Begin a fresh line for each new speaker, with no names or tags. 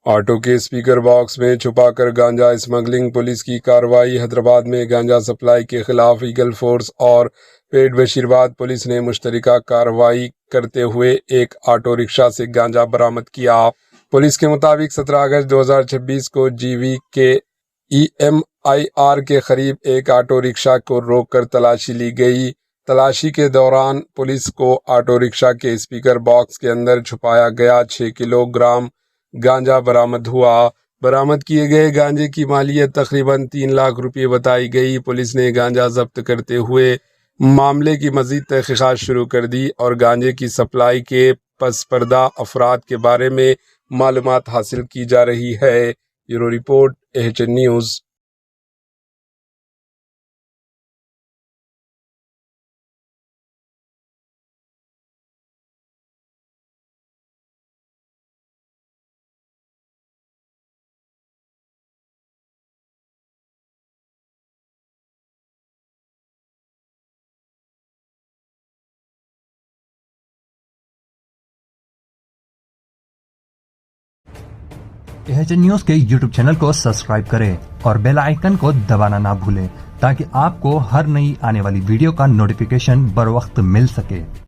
Auto के speaker box में छुपाकर गांजा स्मगलिंग। पुलिस की कार्रवाई। हैदराबाद में गांजा सप्लाई के खिलाफ ईगल फोर्स और पेट बशीरबाद पुलिस ने मुश्तरका कार्रवाई करते हुए एक ऑटो रिक्शा से गांजा बरामद किया। पुलिस के मुताबिक 17 अगस्त 2026 को जीवी के EMIR के करीब एक ऑटो रिक्शा को रोककर तलाशी ली गई। तलाशी के दौरान पुलिस को ऑटो रिक्शा के स्पीकर बॉक्स के अंदर छुपाया गया 6 किलोग्राम गांजा बरामद हुआ। बरामद किए गए गांजे की मालियत तकरीबन 3 लाख रुपए बताई गई। पुलिस ने गांजा जब्त करते हुए मामले की मजीद तहकीकात शुरू कर दी और गांजे की सप्लाई के पसपर्दा अफराद के बारे में मालूमात हासिल की जा रही है। Bureau report AHN news.
AHN news के YouTube चैनल को सब्सक्राइब करें और बेल आइकन को दबाना ना भूलें ताकि आपको हर नई आने वाली वीडियो का नोटिफिकेशन बर वक्त मिल सके।